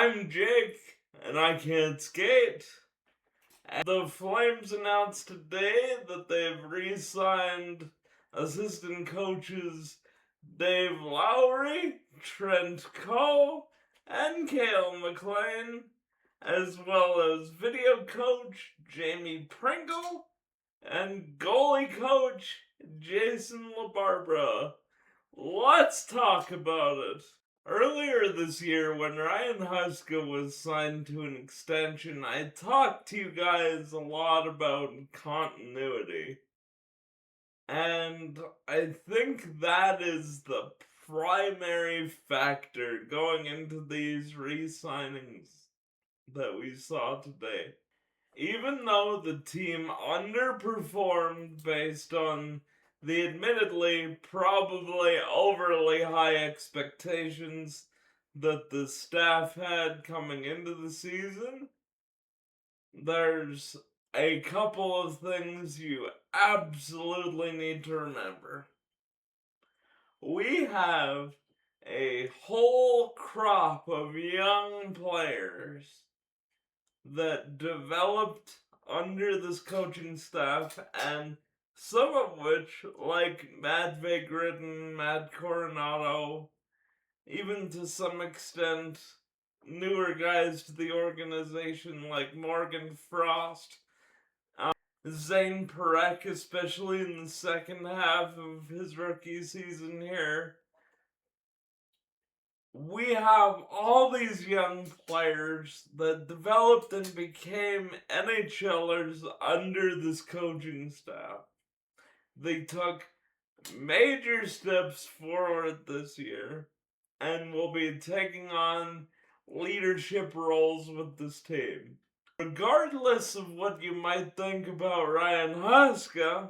I'm Jake, and I can't skate. And the Flames announced today that they've re-signed assistant coaches Dave Lowry, Trent Coe, and Cale McLean, as well as video coach Jamie Pringle and goalie coach Jason LaBarbera. Let's talk about it. Earlier this year, when Ryan Huska was signed to an extension, I talked to you guys a lot about continuity. And I think that is the primary factor going into these re-signings that we saw today. Even though the team underperformed based on the admittedly probably overly high expectations that the staff had coming into the season, there's a couple of things you absolutely need to remember. We have a whole crop of young players that developed under this coaching staff, and some of which, like Matt Vigridden, Matt Coronado, even to some extent newer guys to the organization like Morgan Frost, Zane Perek, especially in the second half of his rookie season here. We have all these young players that developed and became NHLers under this coaching staff. They took major steps forward this year and will be taking on leadership roles with this team. Regardless of what you might think about Ryan Huska,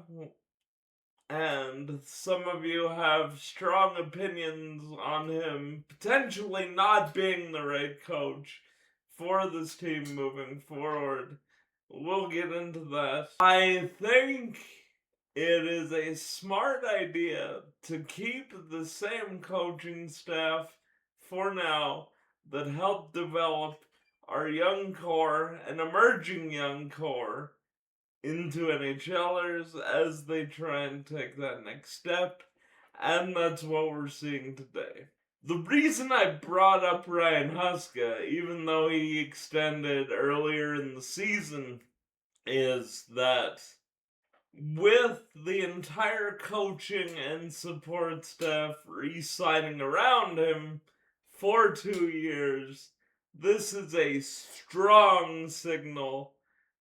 and some of you have strong opinions on him potentially not being the right coach for this team moving forward. We'll get into that. I think it is a smart idea to keep the same coaching staff for now that helped develop our young core and emerging young core into NHLers as they try and take that next step, and that's what we're seeing today. The reason I brought up Ryan Huska, even though he extended earlier in the season, is that with the entire coaching and support staff re-signing around him for 2 years, this is a strong signal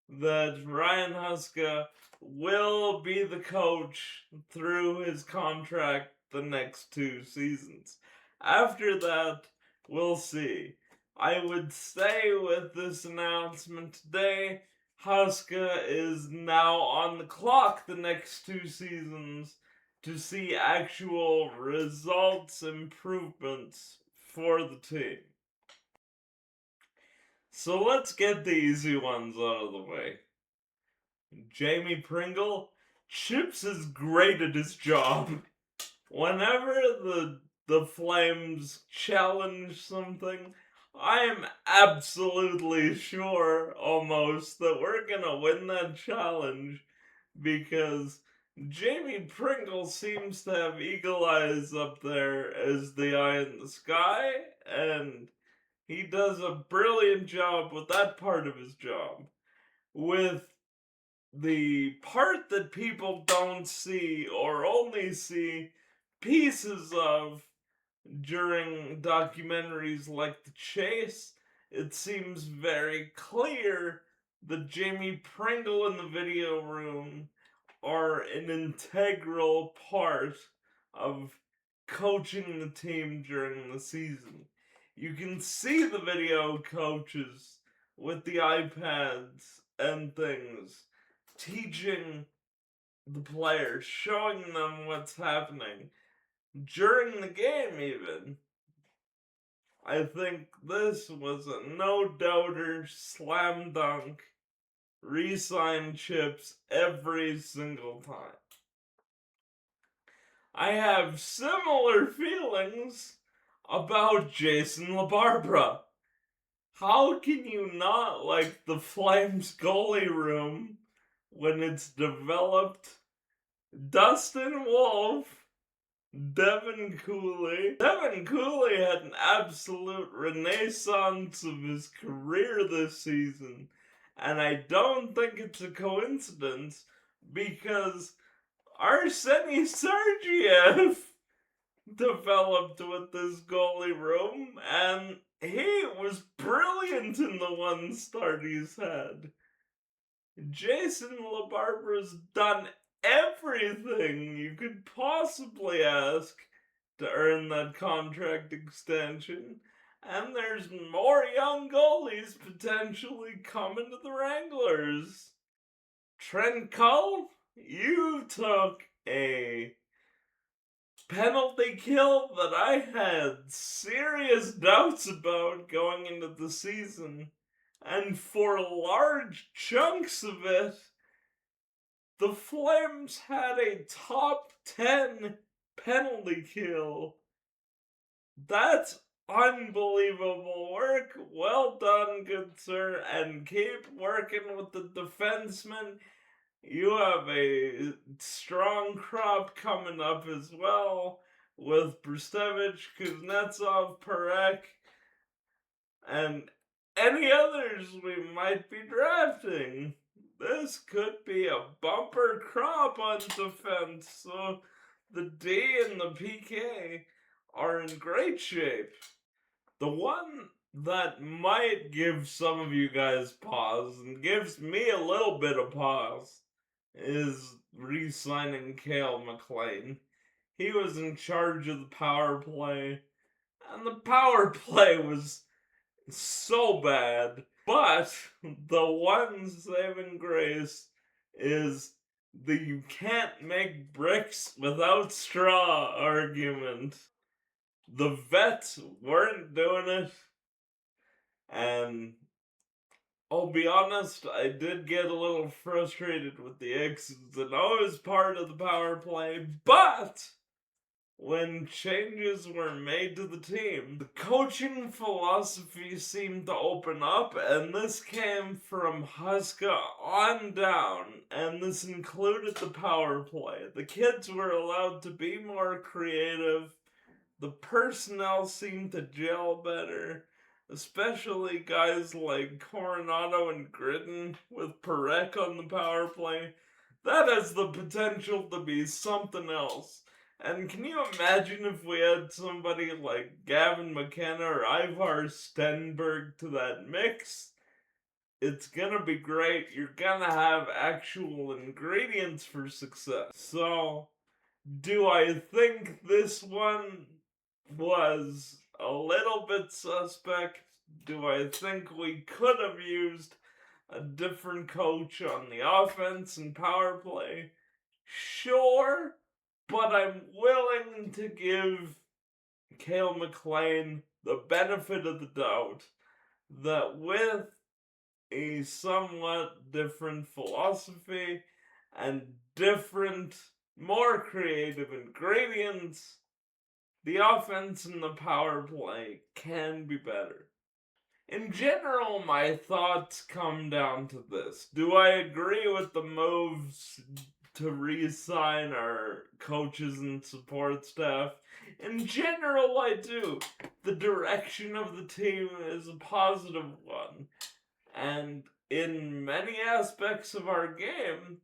that Ryan Huska will be the coach through his contract the next 2 seasons. After that, we'll see. I would say with this announcement today, Huska is now on the clock the next 2 seasons to see actual results improvements for the team. So let's get the easy ones out of the way. Jamie Pringle, Chips is great at his job. Whenever the Flames challenge something, I am absolutely sure almost that we're gonna win that challenge because Jamie Pringle seems to have eagle eyes up there as the eye in the sky, and he does a brilliant job with that part of his job. With the part that people don't see or only see pieces of during documentaries like The Chase, it seems very clear that Jamie Pringle in the video room are an integral part of coaching the team during the season. You can see the video coaches with the iPads and things teaching the players, showing them what's happening during the game even. I think this was a no-doubter, slam dunk, re-sign Chips every single time. I have similar feelings about Jason LaBarbera. How can you not like the Flames goalie room when it's developed Dustin Wolf, Devin Cooley? Devin Cooley had an absolute renaissance of his career this season. And I don't think it's a coincidence because Arseny Sergeyev developed with this goalie room, and he was brilliant in the one start he's had. Jason LaBarbera's done everything you could possibly ask to earn that contract extension, and there's more young goalies potentially coming to the Wranglers. Trent Cull, you took a penalty kill that I had serious doubts about going into the season, and for large chunks of it, the Flames had a top 10 penalty kill. That's unbelievable work. Well done, good sir, and keep working with the defensemen. You have a strong crop coming up as well with Brstevich, Kuznetsov, Perek, and any others we might be drafting. This could be a bumper crop on defense, so the D and the PK are in great shape. The one that might give some of you guys pause, and gives me a little bit of pause, is re-signing Cale McLean. He was in charge of the power play, and the power play was so bad. But the one saving grace is the you can't make bricks without straw argument. The vets weren't doing it, and I'll be honest, I did get a little frustrated with the X's and O's part of the power play, but when changes were made to the team, the coaching philosophy seemed to open up, and this came from Huska on down, and this included the power play. The kids were allowed to be more creative, the personnel seemed to gel better, especially guys like Coronado and Gritton with Perek on the power play. That has the potential to be something else. And can you imagine if we had somebody like Gavin McKenna or Ivar Stenberg to that mix? It's gonna be great. You're gonna have actual ingredients for success. So, do I think this one was a little bit suspect? Do I think we could have used a different coach on the offense and power play? Sure, but I'm willing to give Cale McLean the benefit of the doubt that with a somewhat different philosophy and different, more creative ingredients, the offense and the power play can be better. In general, my thoughts come down to this. Do I agree with the moves to re-sign our coaches and support staff? In general, I do. The direction of the team is a positive one. And in many aspects of our game,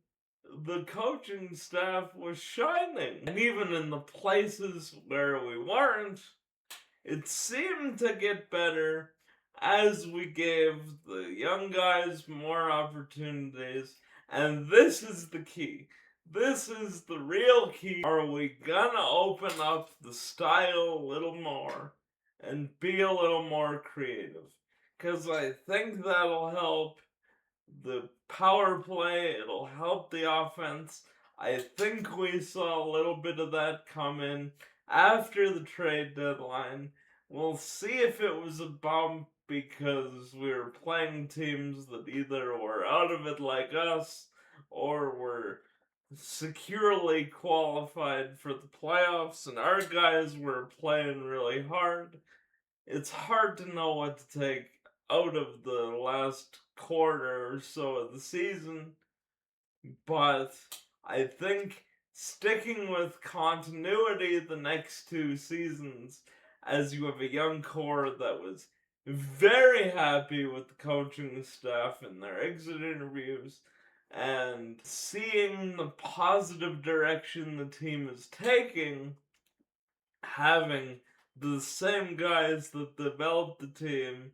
the coaching staff was shining. And even in the places where we weren't, it seemed to get better as we gave the young guys more opportunities. And this is the key. This is the real key. Are we gonna open up the style a little more and be a little more creative? Because I think that'll help the power play, it'll help the offense. I think we saw a little bit of that come in after the trade deadline. We'll see if it was a bump because we were playing teams that either were out of it like us or were securely qualified for the playoffs, and our guys were playing really hard. It's hard to know what to take out of the last quarter or so of the season, but I think sticking with continuity the next two seasons, as you have a young core that was very happy with the coaching staff and their exit interviews, and seeing the positive direction the team is taking, having the same guys that developed the team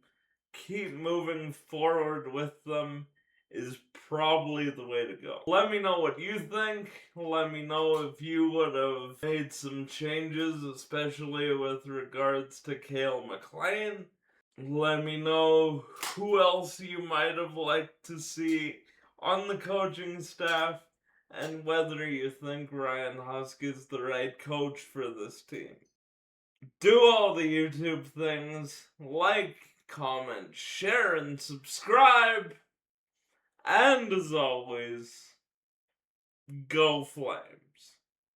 keep moving forward with them is probably the way to go. Let me know what you think. Let me know if you would have made some changes, especially with regards to Cale McLean. Let me know who else you might have liked to see on the coaching staff and whether you think Ryan Husk is the right coach for this team. Do all the YouTube things, like, comment, share, and subscribe. And as always, go Flames.